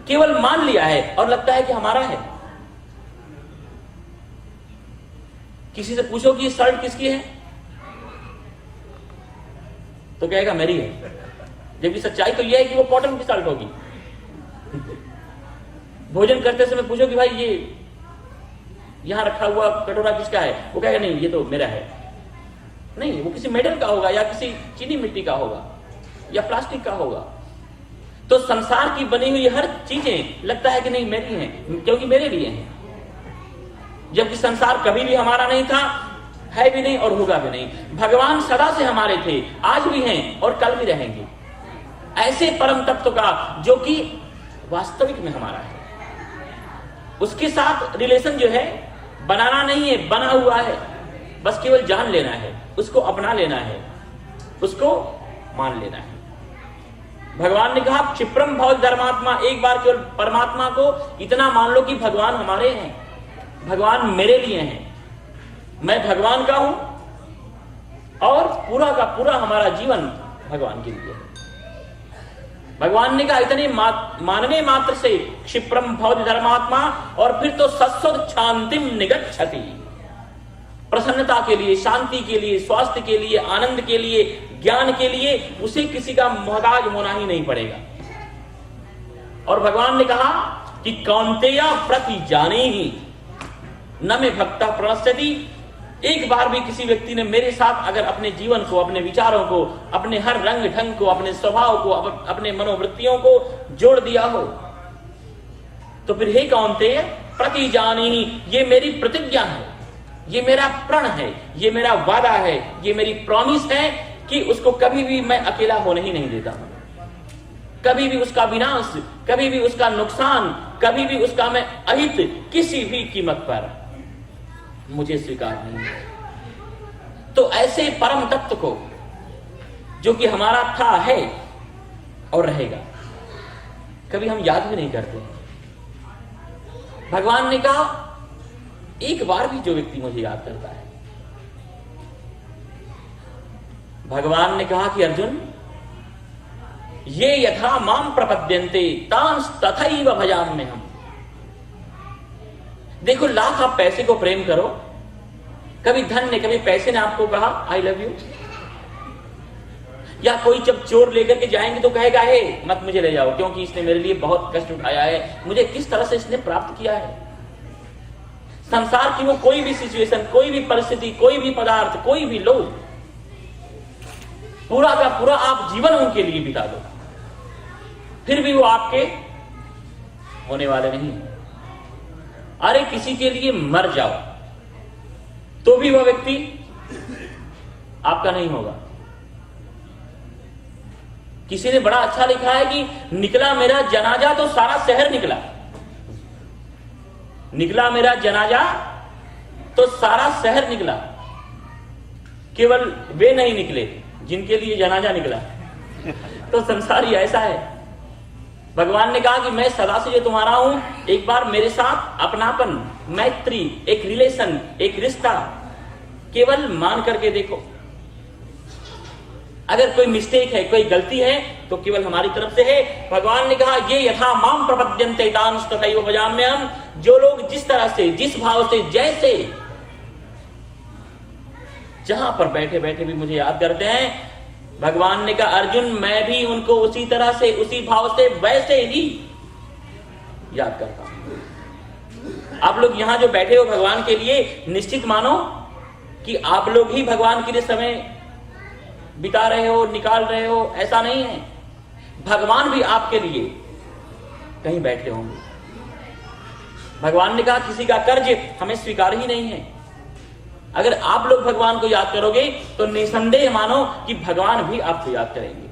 केवल मान लिया है और लगता है कि हमारा है। किसी से पूछो कि ये शर्ट किसकी है तो कहेगा मेरी है, जबकि सच्चाई तो यह है कि वो कॉटन की शर्ट होगी। भोजन करते समय पूछो कि भाई ये यहां रखा हुआ कटोरा किसका है, वो कहेगा नहीं ये तो मेरा है। नहीं, वो किसी मेटल का होगा या किसी चीनी मिट्टी का होगा या प्लास्टिक का होगा। तो संसार की बनी हुई हर चीजें लगता है कि नहीं मेरी हैं, क्योंकि मेरे लिए हैं, जबकि संसार कभी भी हमारा नहीं था, है भी नहीं और होगा भी नहीं। भगवान सदा से हमारे थे, आज भी हैं और कल भी रहेंगे। ऐसे परम तत्व का जो कि वास्तविक में हमारा है, उसके साथ रिलेशन जो है बनाना नहीं है, बना हुआ है, बस केवल जान लेना है, उसको अपना लेना है, उसको मान लेना है। भगवान ने कहा क्षिप्रम भव धर्मात्मा, एक बार केवल परमात्मा को इतना मान लो कि भगवान हमारे हैं, भगवान मेरे लिए हैं, मैं भगवान का हूं और पूरा का पूरा हमारा जीवन भगवान के लिए है। भगवान ने कहा इतने मानने मात्र से क्षिप्रम भवति धर्मात्मा, और फिर तो सस्वद शांतिम निगच्छति, प्रसन्नता के लिए, शांति के लिए, स्वास्थ्य के लिए, आनंद के लिए, ज्ञान के लिए उसे किसी का मोहताज होना ही नहीं पड़ेगा। और भगवान ने कहा कि कौन्तेय प्रति जाने ही न में भक्ता प्रणश्यति, एक बार भी किसी व्यक्ति ने मेरे साथ अगर अपने जीवन को, अपने विचारों को, अपने हर रंग ढंग को, अपने स्वभाव को, अपने मनोवृत्तियों को जोड़ दिया हो तो फिर हे कौन्तेय प्रति जाने ही, ये मेरी प्रतिज्ञा है, ये मेरा प्रण है, ये मेरा वादा है, ये मेरी प्रॉमिस है कि उसको कभी भी मैं अकेला होने ही नहीं देता हूं। कभी भी उसका विनाश, कभी भी उसका नुकसान, कभी भी उसका मैं अहित किसी भी कीमत पर मुझे स्वीकार नहीं है। तो ऐसे परम तत्व को जो कि हमारा था, है और रहेगा, कभी हम याद भी नहीं करते। भगवान ने कहा एक बार भी जो व्यक्ति मुझे याद करता है, भगवान ने कहा कि अर्जुन ये यथा माम प्रपद्यन्ते तांस तथैव भजाम्यहम्। देखो, लाख आप पैसे को प्रेम करो, कभी धन ने, कभी पैसे ने आपको कहा आई लव यू, या कोई जब चोर लेकर के जाएंगे तो कहेगा हे मत मुझे ले जाओ क्योंकि इसने मेरे लिए बहुत कष्ट उठाया है, मुझे किस तरह से इसने प्राप्त किया है। संसार की वो कोई भी सिचुएशन, कोई भी परिस्थिति, कोई भी पदार्थ, कोई भी लोग, पूरा का पूरा आप जीवन उनके लिए बिता दो, फिर भी वो आपके होने वाले नहीं। अरे किसी के लिए मर जाओ तो भी वह व्यक्ति आपका नहीं होगा। किसी ने बड़ा अच्छा लिखा है कि निकला मेरा जनाजा तो सारा शहर निकला, निकला मेरा जनाजा तो सारा शहर निकला, केवल वे नहीं निकले जिनके लिए जनाजा निकला। तो संसार ही ऐसा है। भगवान ने कहा कि मैं सदा से जो तुम्हारा हूं, एक बार मेरे साथ अपनापन, मैत्री, एक रिलेशन, एक रिश्ता केवल मान करके देखो। अगर कोई मिस्टेक है, कोई गलती है तो केवल हमारी तरफ से है। भगवान ने कहा ये यथा माम प्रपद्यन्ते तांस तथैव भजाम्यहम्, जो लोग जिस तरह से, जिस भाव से, जैसे जहां पर बैठे बैठे भी मुझे याद करते हैं, भगवान ने कहा अर्जुन मैं भी उनको उसी तरह से, उसी भाव से, वैसे ही याद करता हूं। आप लोग यहां जो बैठे हो भगवान के लिए, निश्चित मानो कि आप लोग ही भगवान के लिए समय बिता रहे हो, निकाल रहे हो, ऐसा नहीं है। भगवान भी आपके लिए कहीं बैठे होंगे। भगवान ने कहा किसी का कर्ज हमें स्वीकार ही नहीं है। अगर आप लोग भगवान को याद करोगे तो निसंदेह मानो कि भगवान भी आपको याद करेंगे।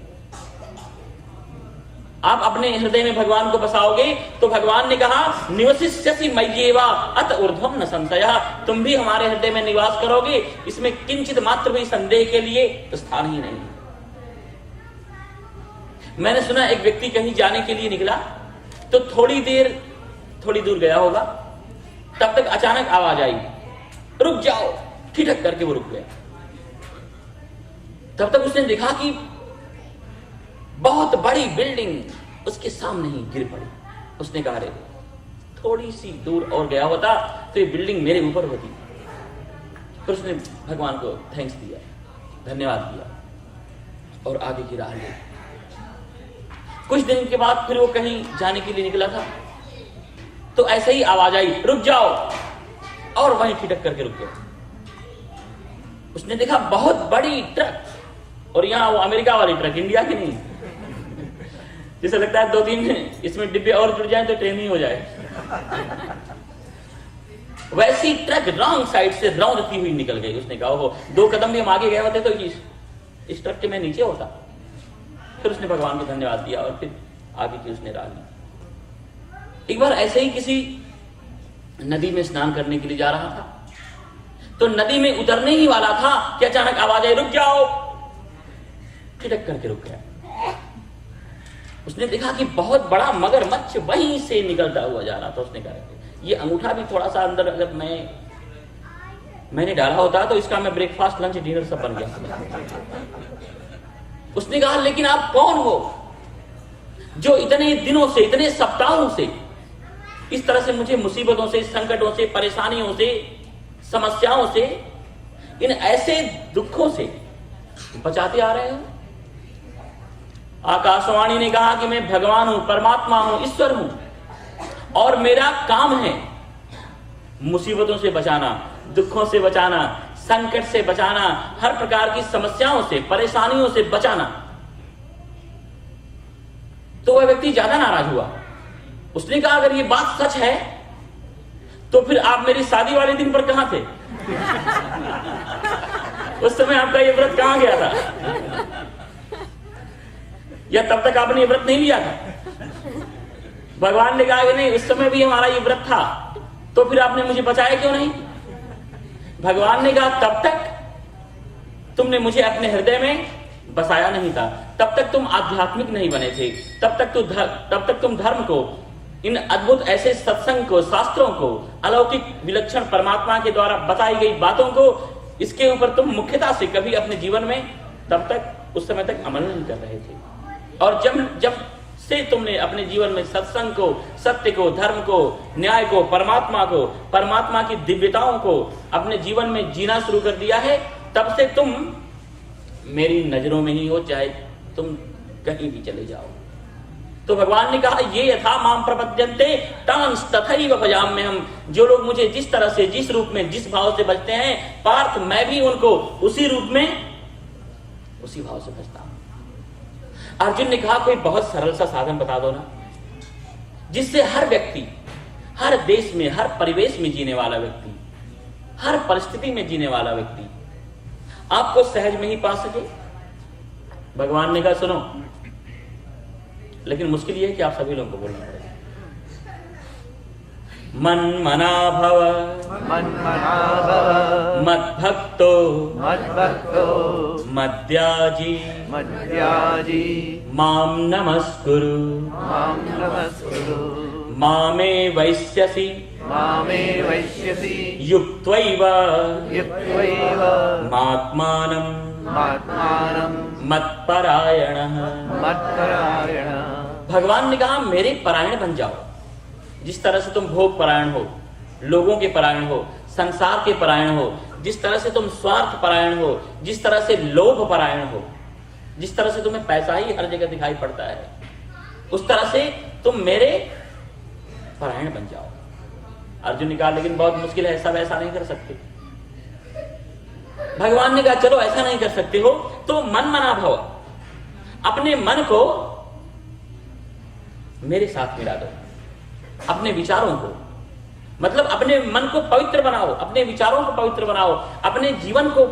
आप अपने हृदय में भगवान को बसाओगे तो भगवान ने कहा निवसिष्यसि मय्येवा अत ऊर्ध्वं न संशयः, तुम भी हमारे हृदय में निवास करोगे, इसमें किंचित मात्र भी संदेह के लिए स्थान ही नहीं। मैंने सुना एक व्यक्ति कहीं जाने के लिए निकला तो थोड़ी दूर गया होगा, तब तक अचानक आवाज आई रुक जाओ, ठिठक करके वो रुक गया। तब तक उसने देखा कि बहुत बड़ी बिल्डिंग उसके सामने ही गिर पड़ी। उसने कहा, अरे थोड़ी सी दूर और गया होता तो ये बिल्डिंग मेरे ऊपर होती। फिर उसने भगवान को थैंक्स दिया, धन्यवाद दिया और आगे की राह ली। कुछ दिन के बाद फिर वो कहीं जाने के लिए निकला था, तो ऐसे ही आवाज आई, रुक जाओ, और वहीं ठिठक करके रुक गया। उसने देखा बहुत बड़ी ट्रक, और यहां वो अमेरिका वाली ट्रक, इंडिया की नहीं। जैसे लगता है 2-3 इसमें डिब्बे और जुड़ जाए तो ट्रेन ही हो जाए। वैसी ट्रक रॉन्ग साइड से रौंदती हुई निकल गई। उसने कहा, ओहो, 2 कदम भी हम आगे गए होते तो इस ट्रक के मैं नीचे होता। फिर उसने भगवान को धन्यवाद दिया और फिर आगे की उसने राह ली। एक बार ऐसे ही किसी नदी में स्नान करने के लिए जा रहा था, तो नदी में उतरने ही वाला था कि अचानक आवाज आई, रुक जाओ। ठिठक करके रुक गया। उसने देखा कि बहुत बड़ा मगरमच्छ वहीं से निकलता हुआ जा रहा था। उसने कहा, ये अंगूठा भी थोड़ा सा अंदर अगर मैंने डाला होता तो इसका मैं ब्रेकफास्ट लंच डिनर सब बन गया। उसने कहा, लेकिन आप कौन हो जो इतने दिनों से, इतने सप्ताहों से इस तरह से मुझे मुसीबतों से, संकटों से, परेशानियों से, समस्याओं से, इन ऐसे दुखों से बचाते आ रहे हो? आकाशवाणी ने कहा कि मैं भगवान हूं, परमात्मा हूं, ईश्वर हूं, और मेरा काम है मुसीबतों से बचाना, दुखों से बचाना, संकट से बचाना, हर प्रकार की समस्याओं से, परेशानियों से बचाना। तो वह व्यक्ति ज्यादा नाराज हुआ। उसने कहा, अगर ये बात सच है तो फिर आप मेरी शादी वाले दिन पर कहां थे? उस समय आपका ये व्रत कहां गया था? या तब तक आपने ये व्रत नहीं लिया था? भगवान ने कहा कि नहीं, उस समय भी हमारा ये व्रत था, तो फिर आपने मुझे बचाया क्यों नहीं? भगवान ने कहा, तब तक तुमने मुझे अपने हृदय में बसाया नहीं था, तब तक तुम आध्यात्मिक नहीं बने थे, तब तक तुम धर्म को, इन अद्भुत ऐसे सत्संग को, शास्त्रों को, अलौकिक विलक्षण परमात्मा के द्वारा बताई गई बातों को, इसके ऊपर तुम मुख्यता से कभी अपने जीवन में तब तक, उस समय तक अमल नहीं कर रहे थे। और जब से तुमने अपने जीवन में सत्संग को, सत्य को, धर्म को, न्याय को, परमात्मा की दिव्यताओं को अपने जीवन में जीना शुरू कर दिया है, तब से तुम मेरी नजरों में ही हो, चाहे तुम कहीं भी चले जाओ। तो भगवान ने कहा, ये यथा माम प्रपद्यन्ते तांस तथैव भजाम्यहम्। जो लोग मुझे जिस तरह से, जिस रूप में, जिस भाव से भजते हैं, पार्थ मैं भी उनको उसी रूप में, उसी भाव से भजता हूं। अर्जुन ने कहा, कोई बहुत सरल सा साधन बता दो ना, जिससे हर व्यक्ति, हर देश में, हर परिवेश में जीने वाला व्यक्ति, हर परिस्थिति में जीने वाला व्यक्ति आपको सहज में ही पा सके। भगवान ने कहा, सुनो, लेकिन मुश्किल यह है कि आप सभी लोगों को बोलना पड़ेगा। मन मना भव मद्भक्तो मद्याजी माम नमस्कुरु मामे वैश्यसि युक्त्वैव मात्मानं मत्परायणः। भगवान ने कहा, मेरे परायण बन जाओ। जिस तरह से तुम भोग परायण हो, लोगों के परायण हो, संसार के परायण हो, जिस तरह से तुम स्वार्थ परायण हो, जिस तरह से लोभ परायण हो, जिस तरह से तुम्हें पैसा ही हर जगह दिखाई पड़ता है, उस तरह से तुम मेरे परायण बन जाओ। अर्जुन ने कहा, लेकिन बहुत मुश्किल है, सब ऐसा नहीं कर सकते। भगवान ने कहा, चलो ऐसा नहीं कर सकते हो तो मन मना भव, अपने मन को मेरे साथ मिला दो, अपने विचारों को, मतलब अपने मन को पवित्र बनाओ, अपने विचारों को पवित्र बनाओ, अपने जीवन को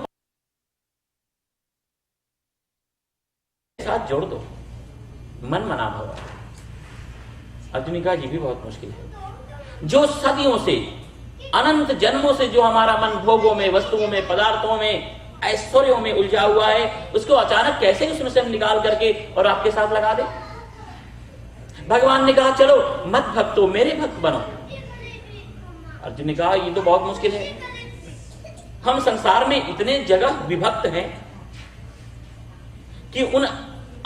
साथ जोड़ दो। मन मना भव। अर्जुन ने कहा, ये भी बहुत मुश्किल है। जो सदियों से, अनंत जन्मों से जो हमारा मन भोगों में, वस्तुओं में, पदार्थों में, ऐश्वर्यों में उलझा हुआ है, उसको अचानक कैसे उसमें से निकाल करके और आपके साथ लगा दे। भगवान ने कहा, चलो मत भक्तो, मेरे भक्त बनो। अर्जुन ने कहा, ये तो बहुत मुश्किल है, हम संसार में इतने जगह विभक्त हैं कि उन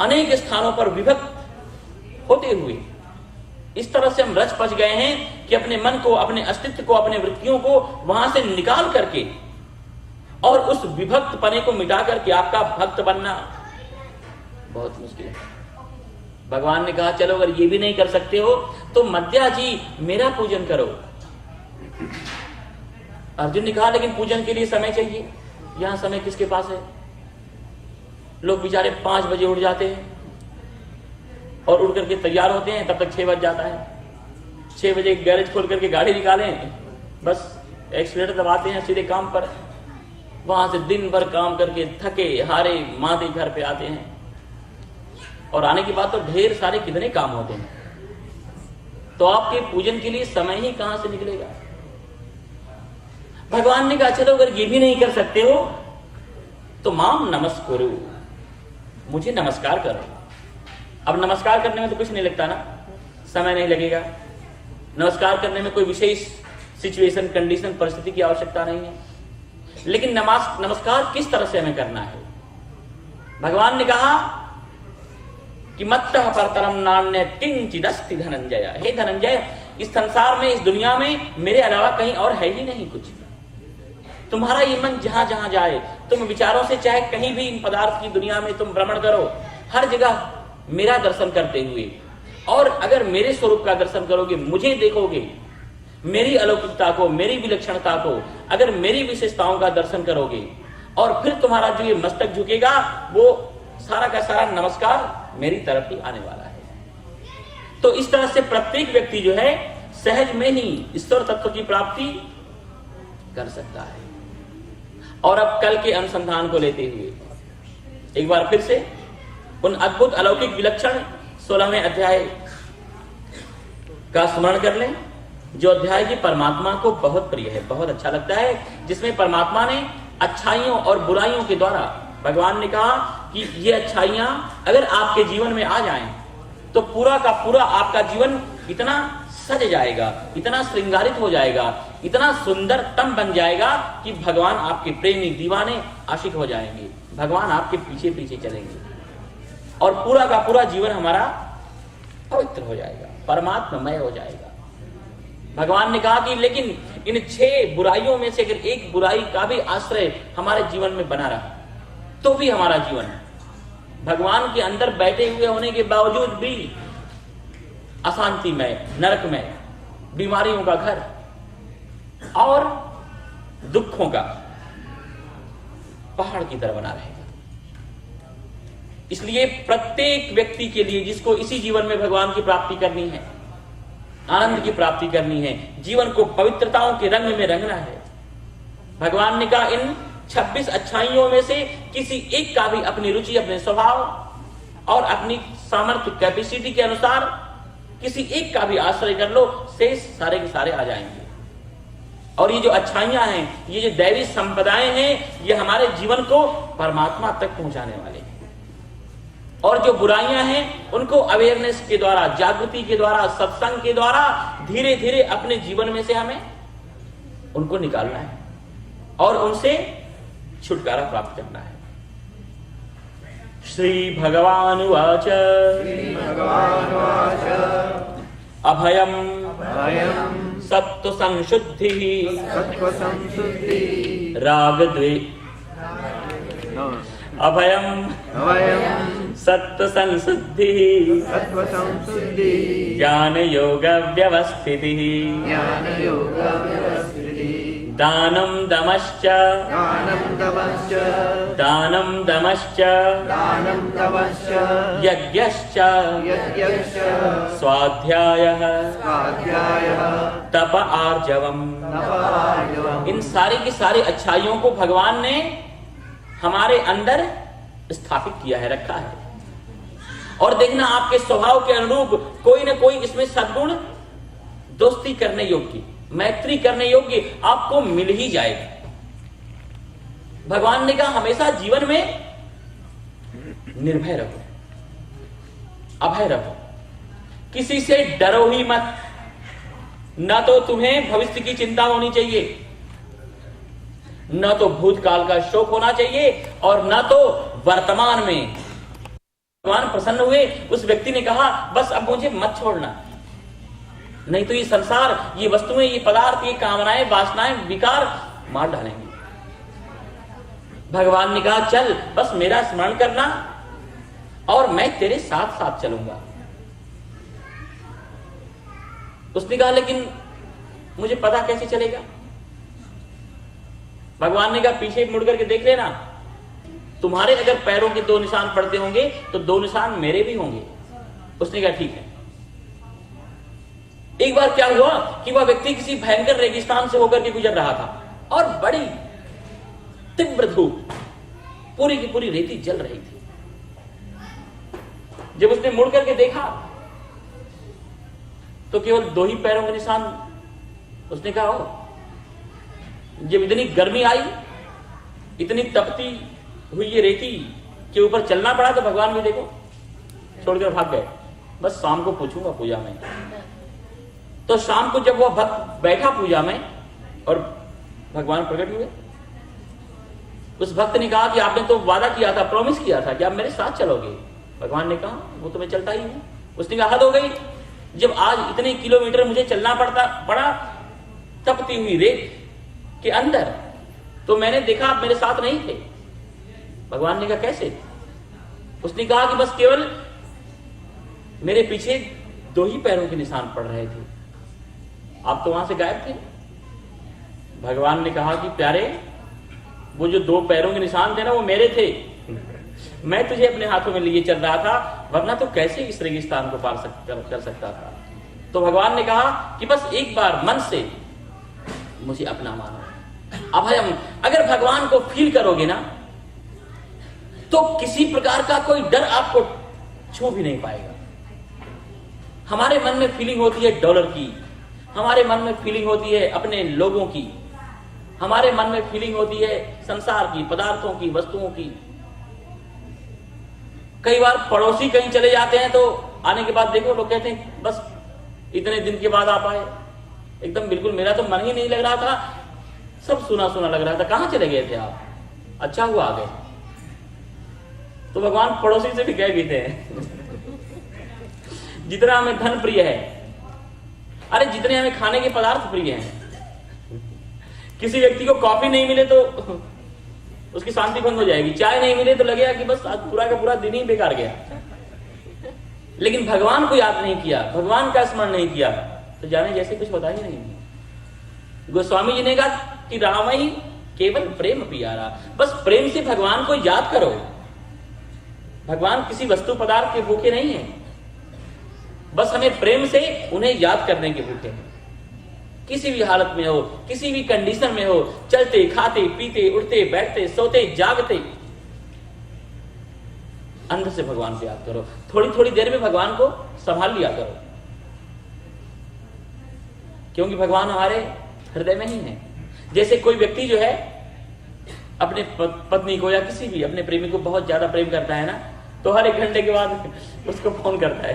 अनेक स्थानों पर विभक्त होते हुए इस तरह से हम रच पच गए हैं कि अपने मन को, अपने अस्तित्व को, अपने वृत्तियों को वहां से निकाल करके और उस विभक्त पने को मिटा करके आपका भक्त बनना बहुत मुश्किल है। भगवान ने कहा चलो अगर ये भी नहीं कर सकते हो तो मध्या जी मेरा पूजन करो। अर्जुन ने कहा लेकिन पूजन के लिए समय चाहिए। यहां समय किसके पास है? लोग बेचारे 5 बजे उठ जाते हैं और उठ करके तैयार होते हैं, तब तक 6 बज जाता है। 6 बजे गैरेज खोल करके गाड़ी निकालें, बस एक्सीलेटर दबाते हैं, सीधे काम पर। वहां से दिन भर काम करके थके हारे मादे घर पे आते हैं और आने के बाद तो ढेर सारे कितने काम होते हैं। तो आपके पूजन के लिए समय ही कहां से निकलेगा? भगवान ने कहा चलो अगर ये भी नहीं कर सकते हो तो माम नमस्कुरु, मुझे नमस्कार करो। अब नमस्कार करने में तो कुछ नहीं लगता ना, समय नहीं लगेगा। नमस्कार करने में कोई विशेष सिचुएशन, कंडीशन, परिस्थिति की आवश्यकता नहीं है। लेकिन नमस्कार किस तरह से हमें करना है? भगवान ने कहा कि मत्तः परतरम नान्य किंचिदस्ति धनंजय। हे धनंजय, इस संसार में, इस दुनिया में मेरे अलावा कहीं और है ही नहीं कुछ। तुम्हारा ये मन जहां जहां जाए, तुम विचारों से चाहे कहीं भी इन पदार्थ की दुनिया में तुम भ्रमण करो, हर जगह मेरा दर्शन करते हुए, और अगर मेरे स्वरूप का दर्शन करोगे, मुझे देखोगे, मेरी अलौकिकता को, मेरी विलक्षणता को, अगर मेरी विशेषताओं का दर्शन करोगे, और फिर तुम्हारा जो ये मस्तक झुकेगा वो सारा का सारा नमस्कार मेरी तरफ ही आने वाला है। तो इस तरह से प्रत्येक व्यक्ति जो है सहज में ही ईश्वर तत्व की प्राप्ति कर सकता है। और अब कल के अनुसंधान को लेते हुए एक बार फिर से उन अद्भुत अलौकिक विलक्षण 16वें अध्याय का स्मरण कर लें, जो अध्याय की परमात्मा को बहुत प्रिय है, बहुत अच्छा लगता है, जिसमें परमात्मा ने अच्छाइयों और बुराइयों के द्वारा, भगवान ने कहा कि ये अच्छाइयां अगर आपके जीवन में आ जाएं तो पूरा का पूरा आपका जीवन इतना सज जाएगा, इतना श्रृंगारित हो जाएगा, इतना सुंदरतम बन जाएगा कि भगवान आपके प्रेमी, दीवाने, आशिक हो जाएंगे। भगवान आपके पीछे पीछे चलेंगे और पूरा का पूरा जीवन हमारा पवित्र हो जाएगा, परमात्ममय हो जाएगा। भगवान ने कहा कि लेकिन इन 6 बुराइयों में से अगर एक बुराई का भी आश्रय हमारे जीवन में बना रहा तो भी हमारा जीवन भगवान के अंदर बैठे हुए होने के बावजूद भी अशांतिमय, नरकमय, बीमारियों का घर और दुखों का पहाड़ की तरह बना रहेगा। इसलिए प्रत्येक व्यक्ति के लिए जिसको इसी जीवन में भगवान की प्राप्ति करनी है, आनंद की प्राप्ति करनी है, जीवन को पवित्रताओं के रंग में रंगना है, भगवान ने कहा इन 26 अच्छाइयों में से किसी एक का भी अपनी रुचि, अपने स्वभाव और अपनी सामर्थ्य, कैपेसिटी के अनुसार किसी एक का भी आश्रय कर लो, शेष सारे के सारे आ जाएंगे। और ये जो अच्छाइयां हैं, ये जो दैवी संपदाएं हैं, ये हमारे जीवन को परमात्मा तक पहुंचाने वाले हैं। और जो बुराइयां हैं उनको अवेयरनेस के द्वारा, जागृति के द्वारा, सत्संग के द्वारा धीरे धीरे अपने जीवन में से हमें उनको निकालना है और उनसे छुटकारा प्राप्त करना है। श्री भगवान उवाच अभयम सत्व संशुद्धि राग द्वे अभयम सत्व संशुद्धि ज्ञान योग व्यवस्थिति दानं दमश्च यज्ञश्च स्वाध्यायः तप आर्जवम्। इन सारी की सारी अच्छाइयों को भगवान ने हमारे अंदर स्थापित किया है, रखा है। और देखना आपके स्वभाव के अनुरूप कोई न कोई इसमें सद्गुण दोस्ती करने योग्य, मैत्री करने योग्य आपको मिल ही जाएगा। भगवान ने कहा हमेशा जीवन में निर्भय रहो, अभय रहो, किसी से डरो ही मत। न तो तुम्हें भविष्य की चिंता होनी चाहिए, न तो भूतकाल का शोक होना चाहिए, और न तो वर्तमान में। भगवान प्रसन्न हुए, उस व्यक्ति ने कहा बस अब मुझे मत छोड़ना, नहीं तो ये संसार, ये वस्तुएं, ये पदार्थ, ये कामनाएं, वासनाएं, विकार मार डालेंगे। भगवान ने कहा चल बस मेरा स्मरण करना और मैं तेरे साथ साथ चलूंगा। उसने कहा लेकिन मुझे पता कैसे चलेगा? भगवान ने कहा पीछे मुड़ करके देख लेना, तुम्हारे अगर पैरों के 2 निशान पड़ते होंगे तो 2 निशान मेरे भी होंगे। उसने कहा ठीक है। एक बार क्या हुआ कि वह व्यक्ति किसी भयंकर रेगिस्तान से होकर के गुजर रहा था और बड़ी तीव्र धूप, पूरी की पूरी रेती जल रही थी। जब उसने मुड़ करके देखा तो केवल 2 ही पैरों के निशान। उसने कहा ओ, जब इतनी गर्मी आई, इतनी तपती हुई ये रेती के ऊपर चलना पड़ा तो भगवान भी देखो छोड़कर भाग गए। बस शाम को पूछूंगा पूजा में। तो शाम को जब वह भक्त बैठा पूजा में और भगवान प्रकट हुए, उस भक्त ने कहा कि आपने तो वादा किया था, प्रॉमिस किया था कि आप मेरे साथ चलोगे। भगवान ने कहा वो तो मैं चलता ही हूं। उसने कहा हद हो गई, जब आज इतने किलोमीटर मुझे चलना पड़ा तपती हुई रेत के अंदर, तो मैंने देखा आप मेरे साथ नहीं थे। भगवान ने कहा कैसे? उसने कहा कि बस केवल मेरे पीछे 2 ही पैरों के निशान पड़ रहे थे, आप तो वहां से गायब थे। भगवान ने कहा कि प्यारे, वो जो 2 पैरों के निशान थे ना वो मेरे थे, मैं तुझे अपने हाथों में लिए चल रहा था, वरना तो कैसे इस रेगिस्तान को पार कर सकता था। तो भगवान ने कहा कि बस एक बार मन से मुझे अपना मानो। अभयम, अगर भगवान को फील करोगे ना तो किसी प्रकार का कोई डर आपको छू भी नहीं पाएगा। हमारे मन में फीलिंग होती है डॉलर की, हमारे मन में फीलिंग होती है अपने लोगों की, हमारे मन में फीलिंग होती है संसार की, पदार्थों की, वस्तुओं की। कई बार पड़ोसी कहीं चले जाते हैं तो आने के बाद देखो लोग कहते हैं बस इतने दिन के बाद आप आए, एकदम बिल्कुल मेरा तो मन ही नहीं लग रहा था, सब सुना सुना लग रहा था, कहां चले गए थे आप? अच्छा हुआ आ गए। तो भगवान पड़ोसी से भी कह भी थे जितना हमें धन प्रिय है, अरे जितने हमें खाने के पदार्थ प्रिय हैं, किसी व्यक्ति को कॉफी नहीं मिले तो उसकी शांति भंग हो जाएगी, चाय नहीं मिले तो लगेगा कि बस आज पूरा का पूरा दिन ही बेकार गया। लेकिन भगवान को याद नहीं किया, भगवान का स्मरण नहीं किया तो जाने जैसे कुछ पता ही नहीं। गोस्वामी जी ने कहा कि राम ही केवल प्रेम प्यारा, बस प्रेम से भगवान को याद करो। भगवान किसी वस्तु पदार्थ के भूखे नहीं है, बस हमें प्रेम से उन्हें याद करने के भूखे हैं। किसी भी हालत में हो, किसी भी कंडीशन में हो, चलते खाते पीते उठते बैठते सोते जागते अंदर से भगवान को याद करो। थोड़ी थोड़ी देर में भगवान को संभाल लिया करो, क्योंकि भगवान हमारे हृदय में ही है। जैसे कोई व्यक्ति जो है अपने पत्नी को या किसी भी अपने प्रेमी को बहुत ज्यादा प्रेम करता है ना, तो हर 1 घंटे के बाद उसको फोन करता है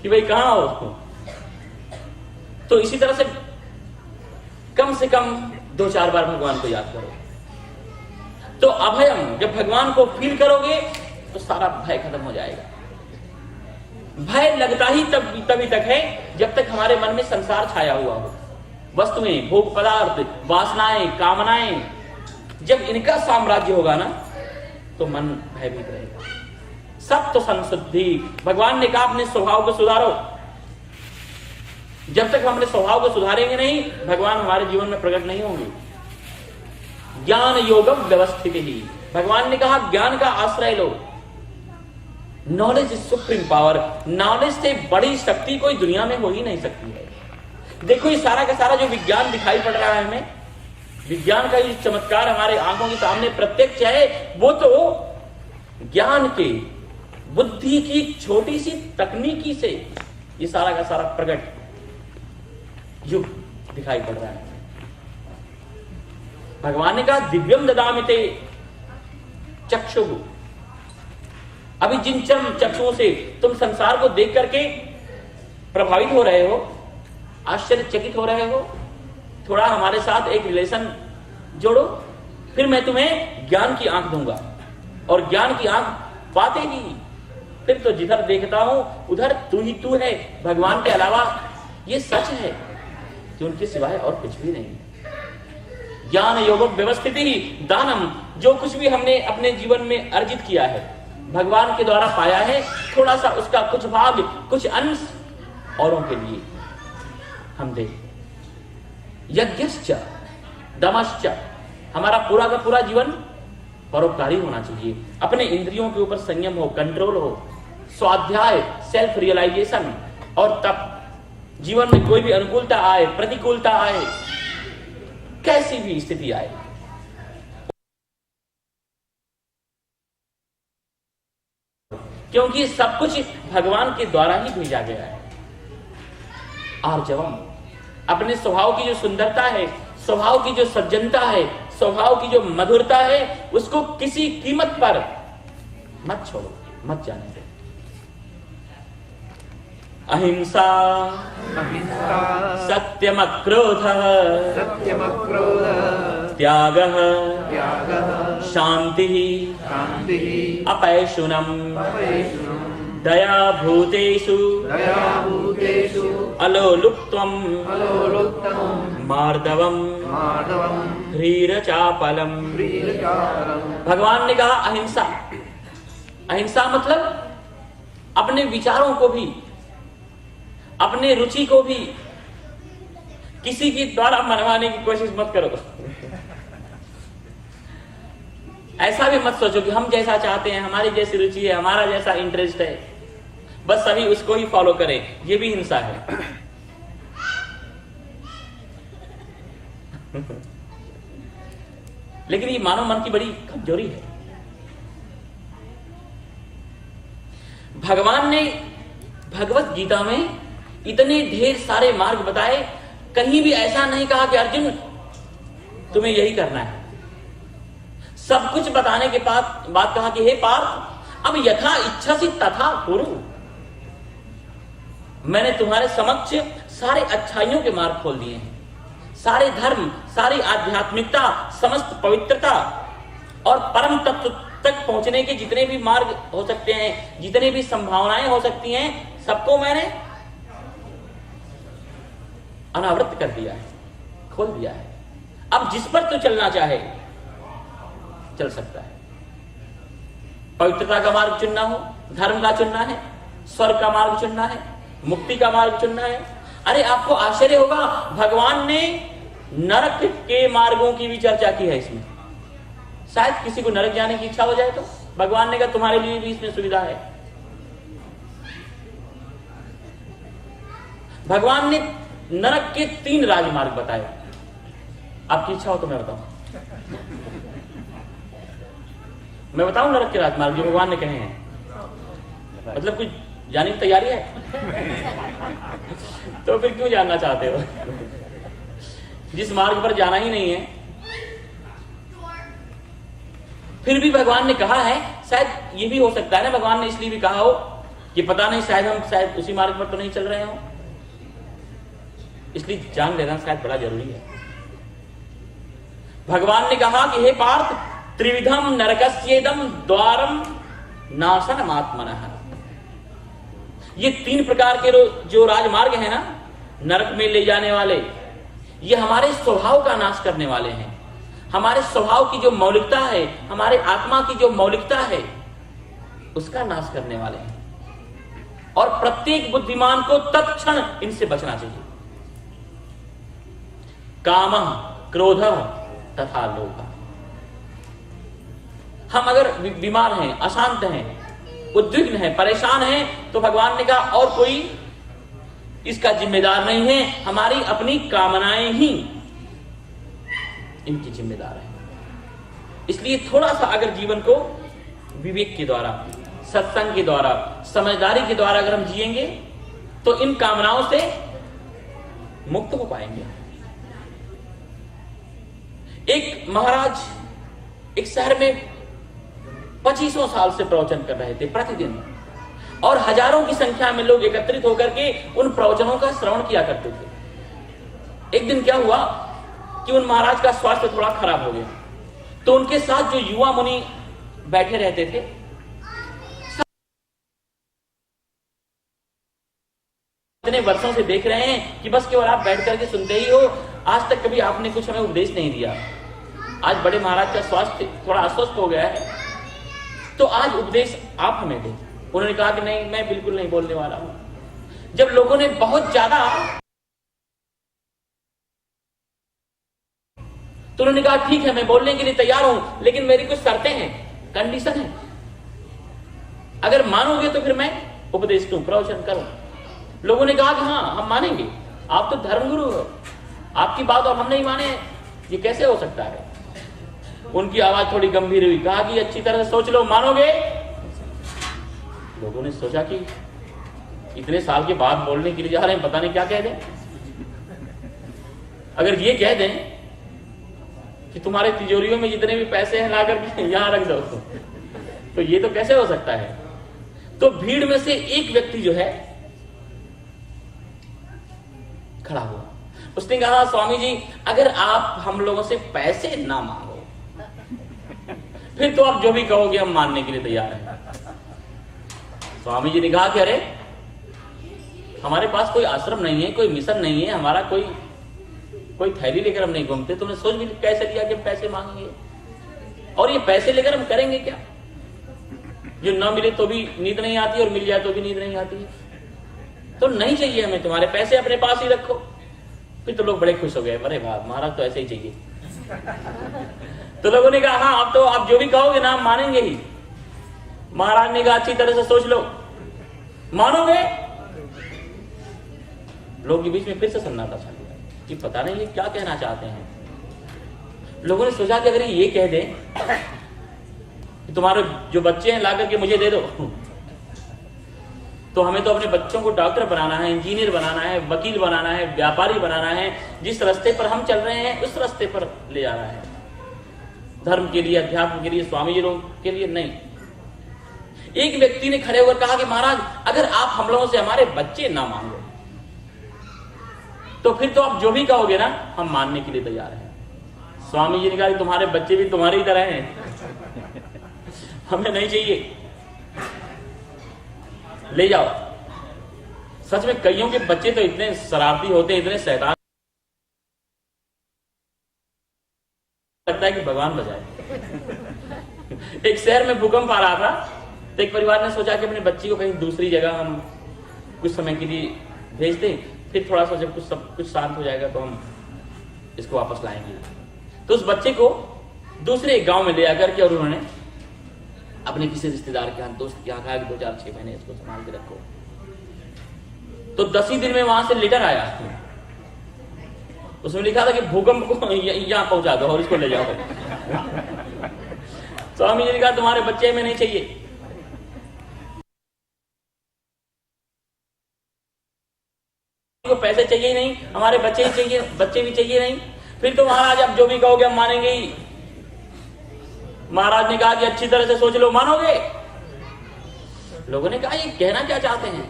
कि भाई कहां हो। तो इसी तरह से कम 2-4 बार भगवान को याद करो। तो अभयम, जब भगवान को फील करोगे तो सारा भय खत्म हो जाएगा। भय लगता ही तभी तक है जब तक हमारे मन में संसार छाया हुआ हो, वस्तुएं, भोग पदार्थ, वासनाएं, कामनाएं, जब इनका साम्राज्य होगा ना तो मन भयभीत रहेगा। सत्व संशुद्धि, भगवान ने कहा अपने स्वभाव को सुधारो। जब तक हम अपने स्वभाव को सुधारेंगे नहीं, भगवान हमारे जीवन में प्रकट नहीं होंगे। ज्ञान योगम व्यवस्थित ही, भगवान ने कहा ज्ञान का आश्रय लो। Knowledge is supreme power, knowledge से बड़ी शक्ति कोई दुनिया में हो ही नहीं सकती है। देखो ये सारा का सारा जो विज्ञान दिखाई पड़ रहा है हमें, विज्ञान का ये चमत्कार हमारे आंखों के सामने प्रत्यक्ष है, वो तो ज्ञान के, बुद्धि की छोटी सी तकनीकी से ये सारा का सारा प्रकट युग दिखाई पड़ रहा है। भगवान ने कहा दिव्यम ददामिते चक्षु, अभी जिन चक्षुओं से तुम संसार को देख करके प्रभावित हो रहे हो, आश्चर्यचकित हो रहे हो, थोड़ा हमारे साथ एक रिलेशन जोड़ो, फिर मैं तुम्हें ज्ञान की आंख दूंगा। और ज्ञान की आंख पाते ही फिर तो जिधर देखता हूं उधर तू ही तू है, भगवान के अलावा ये सच है कि उनके सिवाय और कुछ भी नहीं है। ज्ञान योग व्यवस्थित ही दानम, जो कुछ भी हमने अपने जीवन में अर्जित किया है, भगवान के द्वारा पाया है, थोड़ा सा उसका कुछ भाग, कुछ अंश औरों के लिए हम दे। यज्ञश्च दमश्च, हमारा पूरा का पूरा जीवन परोपकारी होना चाहिए। अपने इंद्रियों के ऊपर संयम हो, कंट्रोल हो, स्वाध्याय, सेल्फ रियलाइजेशन, और तब जीवन में कोई भी अनुकूलता आए, प्रतिकूलता आए, कैसी भी स्थिति आए, क्योंकि सब कुछ भगवान के द्वारा ही भेजा गया है। आर्जवम, अपने स्वभाव की जो सुंदरता है, स्वभाव की जो सज्जनता है, स्वभाव की जो मधुरता है, उसको किसी कीमत पर मत छोड़ो, मत जाने दो। अहिंसा, सत्यमक्रोधः, त्यागः, शांतिः, अपैशुनम्, दया भूतेषु, अलोलुप्त्वम्, मार्दवम्, ह्रीरचापलम्। भगवान ने कहा अहिंसा। अहिंसा मतलब अपने विचारों को भी, अपने रुचि को भी किसी के द्वारा मनवाने की कोशिश मत करो। ऐसा भी मत सोचो कि हम जैसा चाहते हैं, हमारी जैसी रुचि है, हमारा जैसा इंटरेस्ट है, बस सभी उसको ही फॉलो करें। ये भी हिंसा है। लेकिन ये मानव मन की बड़ी कमजोरी है। भगवान ने भगवत गीता में इतने ढेर सारे मार्ग बताए, कहीं भी ऐसा नहीं कहा कि अर्जुन तुम्हें यही करना है। सब कुछ बताने के बाद कहा कि हे पार्थ, अब यथा इच्छा से तथा कुरु। मैंने तुम्हारे समक्ष सारे अच्छाइयों के मार्ग खोल दिए हैं, सारे धर्म, सारी आध्यात्मिकता, समस्त पवित्रता और परम तत्व तक पहुंचने के जितने भी मार्ग हो सकते हैं, जितने भी संभावनाएं हो सकती हैं, सबको मैंने अनावृत कर दिया है, खोल दिया है। अब जिस पर तू चलना चाहे चल सकता है। पवित्रता का मार्ग चुनना हो, धर्म का चुनना है, स्वर्ग का मार्ग चुनना है, मुक्ति का मार्ग चुनना है। अरे आपको आश्चर्य होगा, भगवान ने नरक के मार्गों की भी चर्चा की है इसमें। शायद किसी को नरक जाने की इच्छा हो जाए तो भगवान ने कहा तुम्हारे लिए भी इसमें सुविधा है। भगवान ने नरक के 3 राजमार्ग बताए। आपकी इच्छा हो तो मैं बताऊं, मैं बताऊं नरक के राजमार्ग जो भगवान ने कहे हैं। मतलब कुछ जाने की तैयारी है? तो फिर क्यों जानना चाहते हो? जिस मार्ग पर जाना ही नहीं है। फिर भी भगवान ने कहा है, शायद ये भी हो सकता है ना, भगवान ने इसलिए भी कहा हो कि पता नहीं शायद हम उसी मार्ग पर तो नहीं चल रहे हो, इसलिए जान लेना शायद बड़ा जरूरी है। भगवान ने कहा कि हे पार्थ, त्रिविधम नरकस्येदम द्वारम नाशनमात्मनः। ये 3 प्रकार के जो राजमार्ग है ना, नरक में ले जाने वाले, ये हमारे स्वभाव का नाश करने वाले हैं। हमारे स्वभाव की जो मौलिकता है, हमारे आत्मा की जो मौलिकता है, उसका नाश करने वाले हैं। और प्रत्येक बुद्धिमान को तत्क्षण इनसे बचना चाहिए। कामः, क्रोधः तथा लोभः। हम अगर बीमार हैं, अशांत हैं, उद्विग्न हैं, परेशान हैं, तो भगवान ने कहा और कोई इसका जिम्मेदार नहीं है, हमारी अपनी कामनाएं ही इनकी जिम्मेदार है। इसलिए थोड़ा सा अगर जीवन को विवेक के द्वारा, सत्संग के द्वारा, समझदारी के द्वारा अगर हम जिएंगे तो इन कामनाओं से मुक्त हो पाएंगे। एक महाराज एक शहर में 2500 साल से प्रवचन कर रहे थे प्रतिदिन, और हजारों की संख्या में लोग एकत्रित होकर के उन प्रवचनों का श्रवण किया करते थे। एक दिन क्या हुआ कि उन महाराज का स्वास्थ्य थोड़ा खराब हो गया, तो उनके साथ जो युवा मुनि बैठे रहते थे, इतने वर्षों से देख रहे हैं कि बस केवल आप बैठ करके सुनते ही हो, आज तक कभी आपने कुछ हमें उपदेश नहीं दिया। आज बड़े महाराज का स्वास्थ्य थोड़ा अस्वस्थ हो गया है, तो आज उपदेश आप हमें दें। उन्होंने कहा कि नहीं, मैं बिल्कुल नहीं बोलने वाला हूं। जब लोगों ने बहुत ज्यादा, तो उन्होंने कहा ठीक है, मैं बोलने के लिए तैयार हूं, लेकिन मेरी कुछ शर्तें हैं, कंडीशन है। अगर मानोगे तो फिर मैं उपदेश दूं, प्रवचन करूं। लोगों ने कहा कि हाँ, हम मानेंगे, आप तो धर्मगुरु हो, आपकी बात और हम नहीं माने, ये कैसे हो सकता है। उनकी आवाज थोड़ी गंभीर हुई, कहा कि अच्छी तरह से सोच लो, मानोगे। लोगों ने सोचा कि इतने साल के बाद बोलने के लिए जा रहे हैं, पता नहीं क्या कह दें। अगर ये कह दें कि तुम्हारे तिजोरियों में जितने भी पैसे हैं ला करके यहां रख दो, तो ये तो कैसे हो सकता है। तो भीड़ में से एक व्यक्ति जो है खड़ा हुआ, उसने कहा स्वामी जी, अगर आप हम लोगों से पैसे ना मांगो, फिर तो आप जो भी कहोगे हम मानने के लिए तैयार हैं। स्वामी जी ने कहा कि अरे, हमारे पास कोई आश्रम नहीं है, कोई मिशन नहीं है, हमारा कोई थैली लेकर हम नहीं घूमते, तुमने सोच भी कैसे लिया कि पैसे मांगेंगे, और ये पैसे लेकर हम करेंगे क्या। जो न मिले तो भी नींद नहीं आती, और मिल जाए तो भी नींद नहीं आती है, तो नहीं चाहिए हमें तुम्हारे पैसे, अपने पास ही रखो। फिर तो लोग बड़े खुश हो गए, अरे वाह, महाराज तो ऐसे ही चाहिए। तो लोगों ने कहा हाँ, अब तो आप जो भी कहोगे ना हम मानेंगे ही। महाराज ने कहा अच्छी तरह से सोच लो, मानोगे। लोग के बीच में फिर से सन्नाटा छा गया कि पता नहीं ये क्या कहना चाहते हैं। लोगों ने सोचा कि अगर ये कह दें कि तुम्हारे जो बच्चे हैं ला करके मुझे दे दो, तो हमें तो अपने बच्चों को डॉक्टर बनाना है, इंजीनियर बनाना है, वकील बनाना है, व्यापारी बनाना है। जिस रास्ते पर हम चल रहे हैं उस रास्ते पर ले जा रहा है, धर्म के लिए, अध्यात्म के लिए, स्वामी जी लोग के लिए नहीं। एक व्यक्ति ने खड़े होकर कहा कि महाराज, अगर आप हम लोगों से हमारे बच्चे ना मांगो, तो फिर तो आप जो भी कहोगे ना हम मानने के लिए तैयार हैं। स्वामी जी ने कहा तुम्हारे बच्चे भी तुम्हारी तरह हैं, हमें नहीं चाहिए, ले जाओ। सच में कईयों के बच्चे तो इतने शरारती होते हैं, इतने शैतान, लगता है कि भगवान बचाए। एक शहर में भूकंप आ रहा था, तो एक परिवार ने सोचा कि अपने बच्ची को कहीं दूसरी जगह हम कुछ समय के लिए भेज दें, फिर थोड़ा सा जब कुछ शांत हो जाएगा तो हम इसको वापस लाएंगे। तो उस बच्चे को दूसरे गांव में ले आकर के और उन्होंने अपने किसी रिश्तेदार के यहाँ, दोस्त के यहाँ कहा कि 2-4-6 महीने इसको संभाल के रखो। तो 10 ही दिन में वहां से लेटर आया, उसमें लिखा था कि भूकंप को यहाँ पहुंचा दो और इसको ले जाओ। स्वामी जी ने कहा तुम्हारे बच्चे में नहीं चाहिए, को पैसे चाहिए नहीं, हमारे बच्चे ही चाहिए, बच्चे भी चाहिए नहीं। फिर तो महाराज आप जो भी कहोगे हम मानेंगे ही। महाराज ने कहा कि अच्छी तरह से सोच लो, मानोगे। लोगों ने कहा ये कहना क्या चाहते हैं।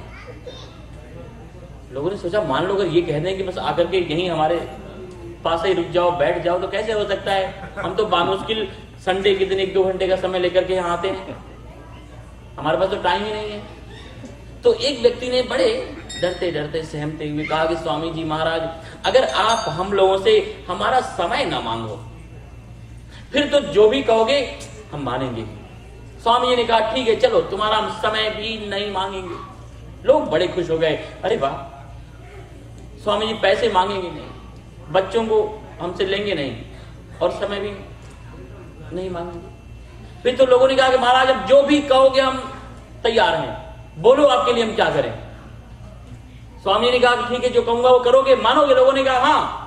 लोगों ने सोचा मान लो अगर ये कह दें कि बस आकर के यहीं हमारे पास ही रुक जाओ, बैठ जाओ, तो कैसे हो सकता है। हम तो बामुश्किल संडे के दिन 1-2 घंटे का समय लेकर के यहाँ आते हैं, हमारे पास तो टाइम ही नहीं है। तो एक व्यक्ति ने बड़े डरते डरते सहमते हुए कहा कि स्वामी जी महाराज, अगर आप हम लोगों से हमारा समय ना मांगो, फिर तो जो भी कहोगे हम मानेंगे। स्वामी जी ने कहा ठीक है, चलो तुम्हारा हम समय भी नहीं मांगेंगे। लोग बड़े खुश हो गए, अरे वाह, स्वामी जी पैसे मांगेंगे नहीं, बच्चों को हमसे लेंगे नहीं, और समय भी नहीं मांगेंगे। फिर तो लोगों ने कहा कि महाराज अब जो भी कहोगे हम तैयार हैं, बोलो आपके लिए हम क्या करें। स्वामी ने कहा कि ठीक है, जो कहूंगा वो करोगे, मानोगे। लोगों ने कहा हाँ।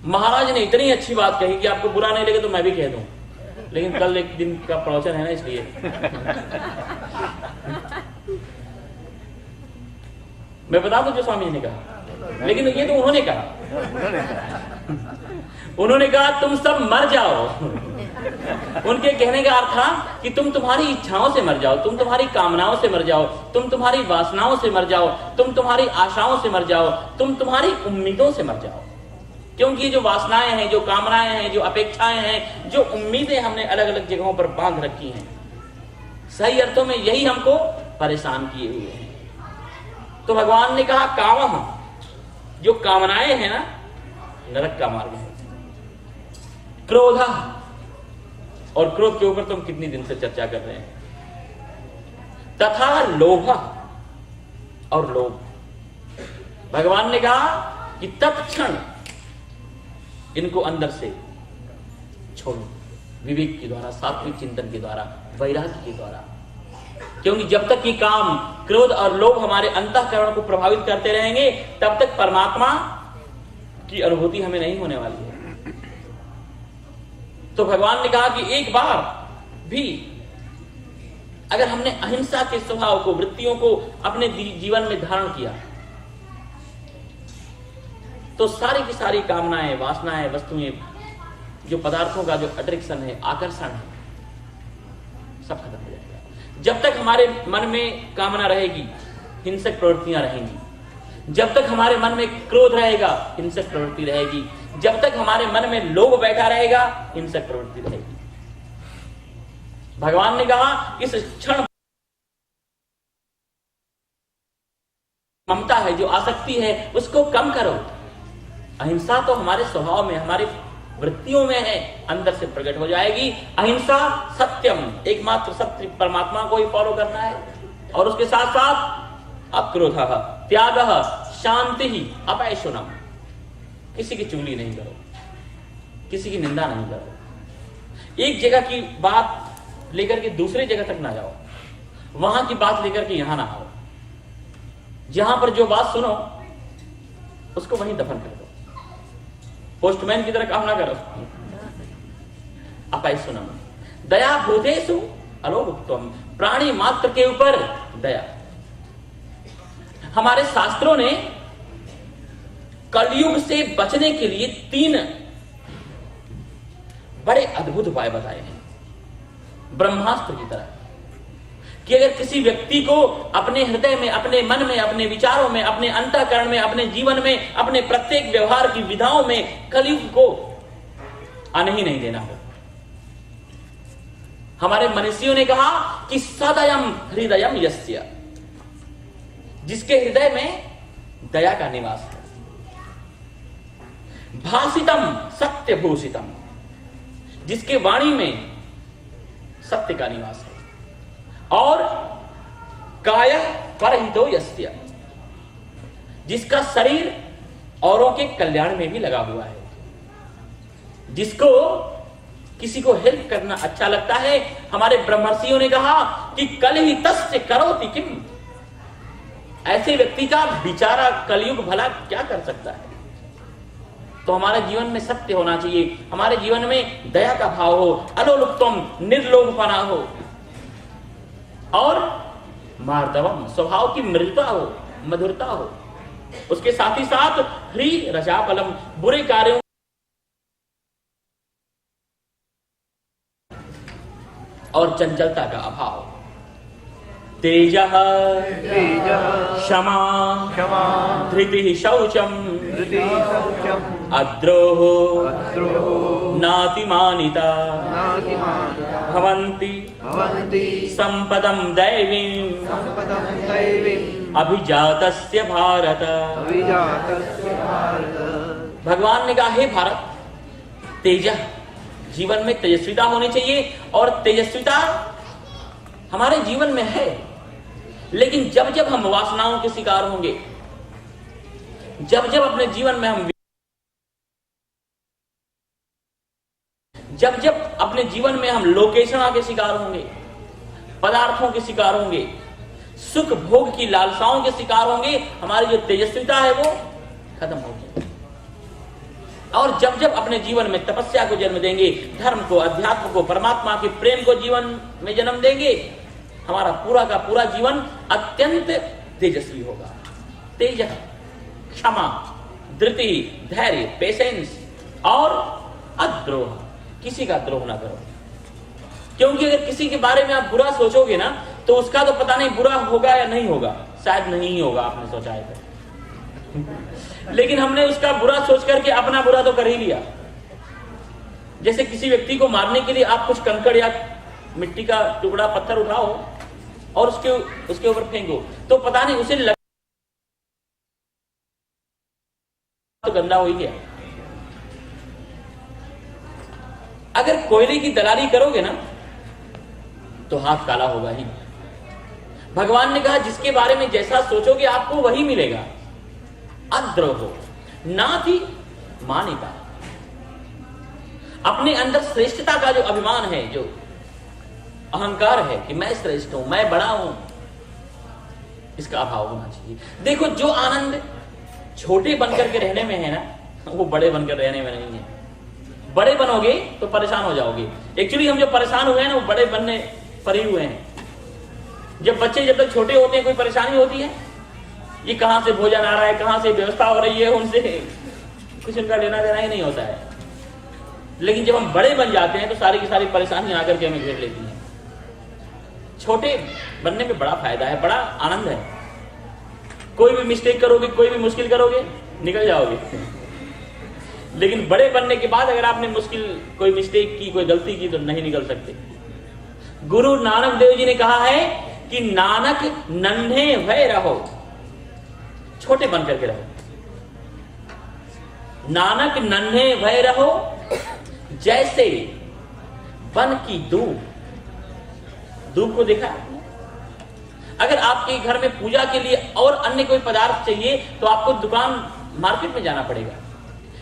महाराज ने इतनी अच्छी बात कही कि आपको बुरा नहीं लगे तो मैं भी कह दूं, लेकिन कल एक दिन का प्रवचन है ना, इसलिए। मैं बता दूं जो स्वामी जी ने कहा, लेकिन ये तो उन्होंने कहा। उन्होंने कहा तुम सब मर जाओ। उनके कहने का अर्थ था कि तुम तुम्हारी इच्छाओं से मर जाओ, तुम तुम्हारी कामनाओं से मर जाओ, तुम तुम्हारी वासनाओं से मर जाओ, तुम तुम्हारी आशाओं से मर जाओ, तुम तुम्हारी उम्मीदों से मर जाओ। क्योंकि जो वासनाएं हैं, जो कामनाएं हैं, जो अपेक्षाएं हैं, जो उम्मीदें हमने अलग अलग जगहों पर बांध रखी हैं, सही अर्थों में यही हमको परेशान किए हुए हैं। तो भगवान ने कहा कामः, जो कामनाएं हैं ना, नरक का मार्ग है। क्रोध, और क्रोध के ऊपर तुम कितनी दिन से चर्चा कर रहे हैं। तथा लोभ, और लोभ। भगवान ने कहा कि तत्क्षण इनको अंदर से छोड़ो, विवेक के द्वारा, सात्विक चिंतन के द्वारा, वैराग्य के द्वारा। क्योंकि जब तक ये काम, क्रोध और लोभ हमारे अंतःकरण को प्रभावित करते रहेंगे, तब तक परमात्मा की अनुभूति हमें नहीं होने वाली है। तो भगवान ने कहा कि एक बार भी अगर हमने अहिंसा के स्वभाव को, वृत्तियों को अपने जीवन में धारण किया, तो सारी की सारी कामनाएं, वासनाएं, वस्तुएं, जो पदार्थों का जो अट्रैक्शन है, आकर्षण है, सब खत्म हो जाएगा। जब तक हमारे मन में कामना रहेगी, हिंसक प्रवृत्तियां रहेंगी। जब तक हमारे मन में क्रोध रहेगा, हिंसक प्रवृत्ति रहेगी। जब तक हमारे मन में लोभ बैठा रहेगा, हिंसक प्रवृत्ति रहेगी। भगवान ने कहा इस क्षण ममता है, जो आसक्ति है, उसको कम करो। अहिंसा तो हमारे स्वभाव में, हमारी वृत्तियों में है, अंदर से प्रकट हो जाएगी। अहिंसा सत्यम, एकमात्र सत्य परमात्मा को ही फॉलो करना है। और उसके साथ साथ अक्रोधः, त्यागः, शांति ही, अपैशुनम, किसी की चुगली नहीं करो, किसी की निंदा नहीं करो। एक जगह की बात लेकर के दूसरे जगह तक ना जाओ, वहां की बात लेकर के यहां ना आओ। जहां पर जो बात सुनो उसको वहीं दफन कर दो। पोस्टमैन की तरह काम ना करो। अपैशुनम, दया भूतेषु अलोभुत्वम, प्राणी मात्र के ऊपर दया। हमारे शास्त्रों ने कलयुग से बचने के लिए 3 बड़े अद्भुत उपाय बताए हैं, ब्रह्मास्त्र की तरह, कि अगर किसी व्यक्ति को अपने हृदय में, अपने मन में, अपने विचारों में, अपने अंतःकरण में, अपने जीवन में, अपने प्रत्येक व्यवहार की विधाओं में कलयुग को आने ही नहीं देना हो। हमारे मनीषियों ने कहा कि सदयम हृदयम यस्य, जिसके हृदय में दया का निवास है। भासितम सत्य भूषितम, जिसके वाणी में सत्य का निवास है। और काय परहितो यस्य, जिसका शरीर औरों के कल्याण में भी लगा हुआ है, जिसको किसी को हेल्प करना अच्छा लगता है। हमारे ब्रह्मर्षियों ने कहा कि कल ही तस्य करोति किम, ऐसे व्यक्ति का बिचारा कलयुग भला क्या कर सकता है। तो हमारे जीवन में सत्य होना चाहिए, हमारे जीवन में दया का भाव हो, अलोलुप्तम, निर्लोभपना हो, और मार्दवम, स्वभाव की मृदुता हो, मधुरता हो। उसके साथ ही साथ ह्री रजापलम, बुरे कार्यों और चंचलता का अभाव। तेजः क्षमा, धृतिः शौचम, अद्रोहो नातिमानिता, भवन्ति संपदं दैवीं अभिजातस्य भारत। भगवान ने कहा, हे भारत, तेजः, जीवन में तेजस्विता होनी चाहिए। और तेजस्विता हमारे जीवन में है, लेकिन जब जब हम वासनाओं के शिकार होंगे, जब जब अपने जीवन में हम, जब जब अपने जीवन में हम लोकेशना के शिकार होंगे, पदार्थों के शिकार होंगे, सुख भोग की लालसाओं के शिकार होंगे, हमारी जो तेजस्विता है वो खत्म होगी। और जब जब अपने जीवन में तपस्या को जन्म देंगे, धर्म को, अध्यात्म को, परमात्मा के प्रेम को जीवन में जन्म देंगे, हमारा पूरा का पूरा जीवन अत्यंत तेजस्वी होगा। तेज, क्षमा, धृति, धैर्य, पेशेंस, और अद्रोह, किसी का द्रोह ना करो। क्योंकि अगर किसी के बारे में आप बुरा सोचोगे ना, तो उसका तो पता नहीं बुरा होगा या नहीं होगा, शायद नहीं होगा, आपने सोचा है तो। लेकिन हमने उसका बुरा सोच करके अपना बुरा तो कर ही लिया। जैसे किसी व्यक्ति को मारने के लिए आप कुछ कंकड़ या मिट्टी का टुकड़ा, पत्थर उठाओ और उसके ऊपर फेंको, तो पता नहीं उसे तो गंदा हो ही गया। अगर कोयले की दलाली करोगे ना तो हाथ काला होगा ही। भगवान ने कहा जिसके बारे में जैसा सोचोगे आपको वही मिलेगा। अद्रोहो नाति मानिता, अपने अंदर श्रेष्ठता का जो अभिमान है, जो अहंकार है कि मैं श्रेष्ठ हूं, मैं बड़ा हूं, इसका अभाव होना चाहिए। देखो जो आनंद छोटे बनकर के रहने में है ना, वो बड़े बनकर रहने में नहीं है। बड़े बनोगे तो परेशान हो जाओगे। एक्चुअली हम जो परेशान हुए हैं ना, वो बड़े बनने पर ही हुए हैं। जब बच्चे जब तक छोटे होते हैं कोई परेशानी होती है, ये कहां से भोजन आ रहा है, कहां से व्यवस्था हो रही है, उनसे कुछ उनका लेना देना ही नहीं होता है। लेकिन जब हम बड़े बन जाते हैं तो सारी की सारी परेशानियां आकर के हमें घेर लेती हैं। छोटे बनने में बड़ा फायदा है, बड़ा आनंद है। कोई भी मिस्टेक करोगे, कोई भी मुश्किल करोगे, निकल जाओगे। लेकिन बड़े बनने के बाद अगर आपने मुश्किल कोई मिस्टेक की, कोई गलती की, तो नहीं निकल सकते। गुरु नानक देव जी ने कहा है कि नानक नन्हे भय रहो, छोटे बन करके रहो। नानक नन्हे भय रहो जैसे वन की दूब। दूब को देखा आपने? अगर आपके घर में पूजा के लिए और अन्य कोई पदार्थ चाहिए तो आपको दुकान मार्केट में जाना पड़ेगा।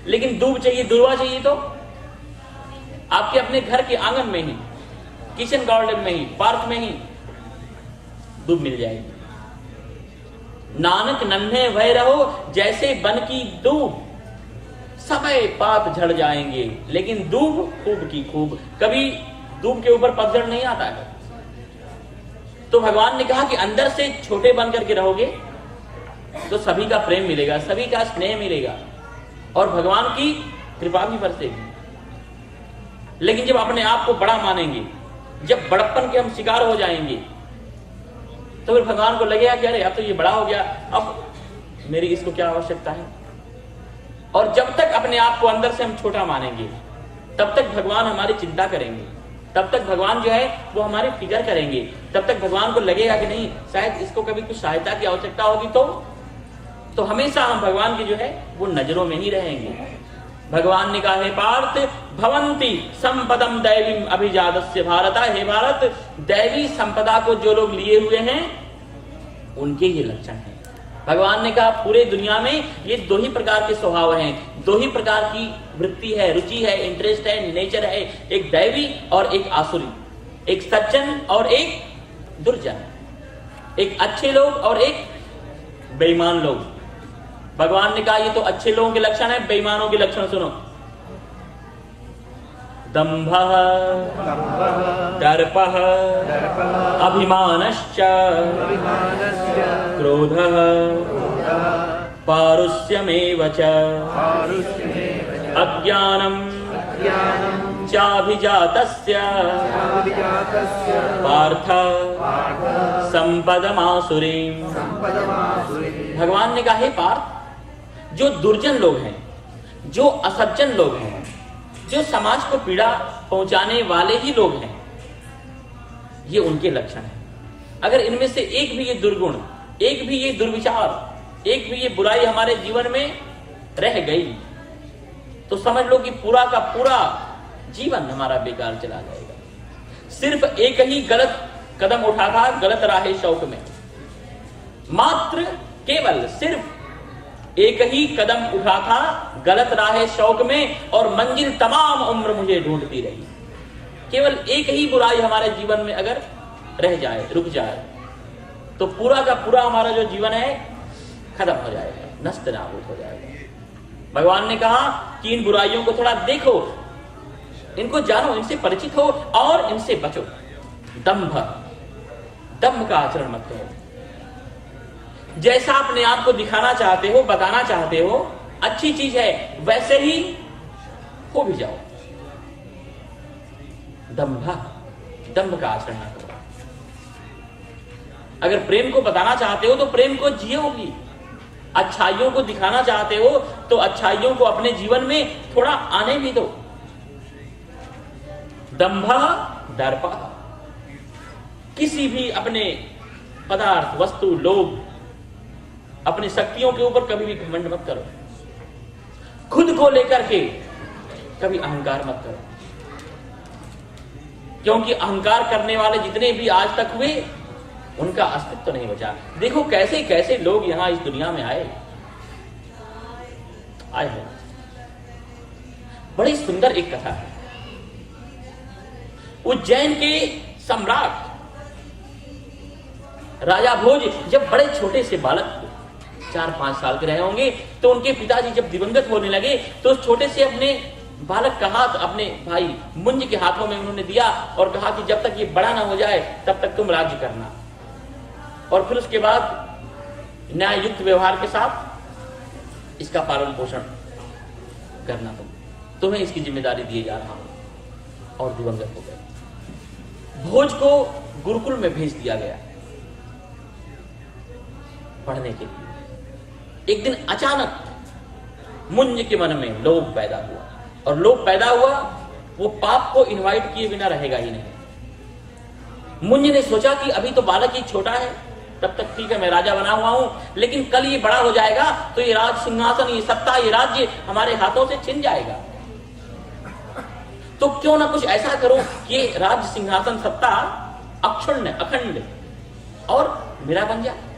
लेकिन दूब चाहिए, दुर्वा चाहिए तो आपके अपने घर के आंगन में ही, किचन गार्डन में ही, पार्क में ही दूब मिल जाएगी। नानक नन्हे भय रहो जैसे वन की दूब, समय पात झड़ जाएंगे लेकिन दूब खूब की खूब। कभी दूब के ऊपर पतझड़ नहीं आता है। तो भगवान ने कहा कि अंदर से छोटे बन करके रहोगे तो सभी का प्रेम मिलेगा, सभी का स्नेह मिलेगा और भगवान की कृपा भी बरसेगी। लेकिन जब अपने आप को बड़ा मानेंगे, जब बड़प्पन के हम शिकार हो जाएंगे, तो फिर भगवान को लगेगा कि अरे अब तो ये बड़ा हो गया, अब मेरी इसको क्या आवश्यकता है। और जब तक अपने आप को अंदर से हम छोटा मानेंगे तब तक भगवान हमारी चिंता करेंगे, तब तक भगवान जो है वो हमारी फिक्र करेंगे, तब तक भगवान को लगेगा कि नहीं शायद इसको कभी कुछ सहायता की आवश्यकता होगी तो हमेशा हम भगवान की जो है वो नजरों में ही रहेंगे। भगवान ने कहा है पार्थ भवंती संपदम दैवीम अभिजातस्य भारत। हे भारत, दैवी संपदा को जो लोग लिए हुए हैं उनके ये लक्षण हैं। भगवान ने कहा पूरे दुनिया में ये दो ही प्रकार के स्वभाव हैं, दो ही प्रकार की वृत्ति है, रुचि है, इंटरेस्ट है, नेचर है, एक दैवी और एक आसुरी, एक सज्जन और एक दुर्जन, एक अच्छे लोग और एक बेईमान लोग। भगवान ने कहा ये तो अच्छे लोगों के लक्षण है, बेईमानों के लक्षण सुनो। दंभः दर्पः अभिमानश्च क्रोधः पारुष्यमेव च अज्ञानं चाभिजातस्य पार्थ संपदमासुरीम्। भगवान ने कहा हे पार्थ, जो दुर्जन लोग हैं, जो असज्जन लोग हैं, जो समाज को पीड़ा पहुंचाने वाले ही लोग हैं, ये उनके लक्षण हैं। अगर इनमें से एक भी ये दुर्गुण, एक भी ये दुर्विचार, एक भी ये बुराई हमारे जीवन में रह गई तो समझ लो कि पूरा का पूरा जीवन हमारा बेकार चला जाएगा। सिर्फ एक ही गलत कदम उठा था गलत राह शौक में, मात्र केवल सिर्फ एक ही कदम उठा था गलत राह शौक में और मंजिल तमाम उम्र मुझे ढूंढती रही। केवल एक ही बुराई हमारे जीवन में अगर रह जाए, रुक जाए, तो पूरा का पूरा हमारा जो जीवन है खत्म हो जाएगा, नष्ट नाबूद हो जाएगा। भगवान ने कहा कि इन बुराइयों को थोड़ा देखो, इनको जानो, इनसे परिचित हो और इनसे बचो। दंभ, दंभ का आचरण मत करो। जैसा अपने आप को दिखाना चाहते हो, बताना चाहते हो, अच्छी चीज है, वैसे ही हो भी जाओ। दंभ, दंभ का आचरण न करो। अगर प्रेम को बताना चाहते हो तो प्रेम को जियो भी। अच्छाइयों को दिखाना चाहते हो तो अच्छाइयों को अपने जीवन में थोड़ा आने भी दो। दंभ दर्प, किसी भी अपने पदार्थ, वस्तु, लोग, अपनी शक्तियों के ऊपर कभी भी घमंड मत करो। खुद को लेकर के कभी अहंकार मत करो, क्योंकि अहंकार करने वाले जितने भी आज तक हुए उनका अस्तित्व तो नहीं बचा। देखो कैसे कैसे लोग यहां इस दुनिया में आए हैं। बड़ी सुंदर एक कथा है। उज्जैन के सम्राट राजा भोज जब बड़े छोटे से बालक 4-5 साल के रहे होंगे, तो उनके पिताजी जब दिवंगत होने लगे तो उस छोटे से अपने बालक का हाथ अपने भाई मुंज के हाथों में उन्होंने दिया और कहा कि जब तक ये बड़ा ना हो जाए तब तक तुम राज्य करना, और फिर उसके बाद न्याय युक्त व्यवहार के साथ इसका पालन पोषण करना, तुम्हें इसकी जिम्मेदारी दिए जा रहा हूं। और दिवंगत हो गए। भोज को गुरुकुल में भेज दिया गया पढ़ने के लिए। एक दिन अचानक मुंज के मन में लोभ पैदा हुआ, और लोभ पैदा हुआ वो पाप को इनवाइट किए बिना रहेगा ही नहीं। मुंज ने सोचा कि अभी तो बालक ही छोटा है, तब तक ठीक है मैं राजा बना हुआ हूं, लेकिन कल ये बड़ा हो जाएगा तो ये राज सिंहासन, ये सत्ता, ये राज्य हमारे हाथों से छिन जाएगा। तो क्यों ना कुछ ऐसा करो कि राज्य सिंहासन सत्ता अक्षुण्ण अखंड और मेरा बन जाए।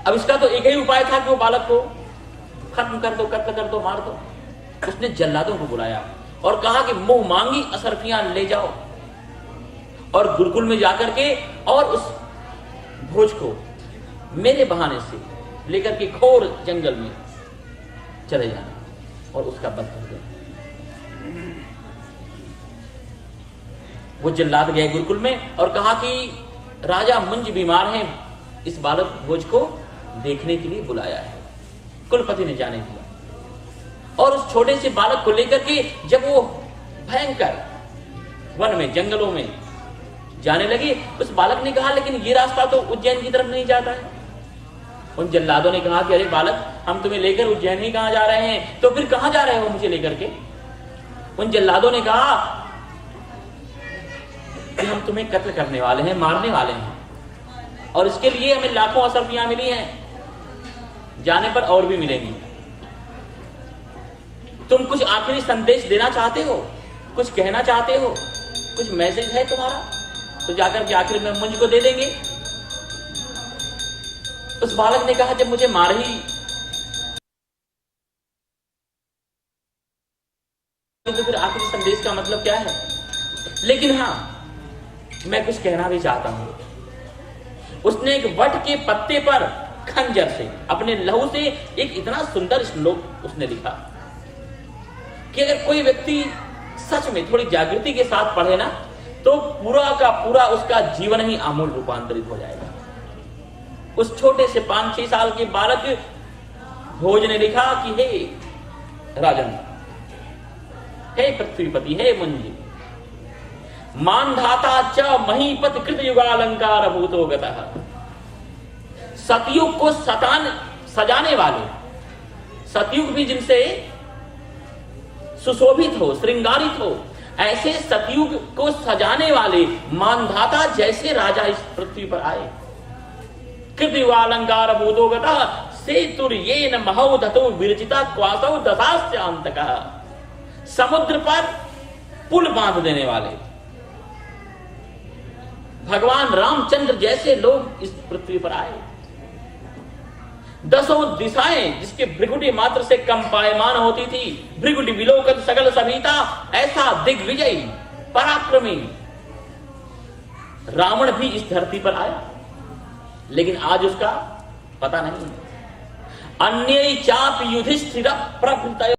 अब इसका तो एक ही उपाय था कि वो बालक को खत्म कर दो, कत्ल कर दो, मार दो। उसने जल्लादों को बुलाया और कहा कि मुंह मांगी असरफियां ले जाओ, और गुरुकुल में जाकर के और उस भोज को मेरे बहाने से लेकर के घोर जंगल में चले जाना और उसका वध कर देना। वो जल्लाद गए गुरुकुल में और कहा कि राजा मुंज बीमार हैं, इस बालक भोज को देखने के लिए बुलाया है। कुलपति ने जाने दिया और उस छोटे से बालक को लेकर के जब वो भयंकर वन में जंगलों में जाने लगे, उस बालक ने कहा लेकिन ये रास्ता तो उज्जैन की तरफ नहीं जाता है। उन जल्लादों ने कहा कि अरे बालक, हम तुम्हें लेकर उज्जैन ही कहां जा रहे हैं, तो फिर कहां जा रहे हो मुझे लेकर के? उन जल्लादों ने कहा कि हम तुम्हें कत्ल करने वाले हैं, मारने वाले हैं, और इसके लिए हमें लाखों असरफियां मिली हैं, जाने पर और भी मिलेंगी। तुम कुछ आखिरी संदेश देना चाहते हो, कुछ कहना चाहते हो, कुछ मैसेज है तुम्हारा, तो जाकर के आखिर में मुझ को दे देंगे। उस बालक ने कहा जब मुझे मार ही तो फिर आखिरी संदेश का मतलब क्या है? लेकिन हाँ, मैं कुछ कहना भी चाहता हूं। उसने एक वट के पत्ते पर खंजर से अपने लहू से एक इतना सुंदर श्लोक उसने लिखा कि अगर कोई व्यक्ति सच में थोड़ी जागृति के साथ पढ़े ना, तो पूरा का पूरा उसका जीवन ही आमूल रूपांतरित हो जाएगा। उस छोटे से 5-6 साल के बालक भोज ने लिखा कि हे राजन, हे पृथ्वीपति, हे मुंज, मानधाता च महीपत कृत युगालंकार भूतो गतः। सतयुग को सजाने वाले, सतयुग भी जिनसे सुशोभित हो, श्रृंगारित हो, ऐसे सतयुग को सजाने वाले मानधाता जैसे राजा इस पृथ्वी पर आए। कृतयुगालंकार भूतो गतः सेतुर्येन महौधतो विरचिता क्वासौ दशास्यांतकः। समुद्र पर पुल बांध देने वाले भगवान रामचंद्र जैसे लोग इस पृथ्वी पर आए। 10 दिशाएं जिसके भृगुटी मात्र से कंपायमान होती थी, भृगुटी विलोकन सकल सभीता, ऐसा दिग्विजयी पराक्रमी रावण भी इस धरती पर आया, लेकिन आज उसका पता नहीं। अन्य चाप युधिष्ठिर प्रभृतयो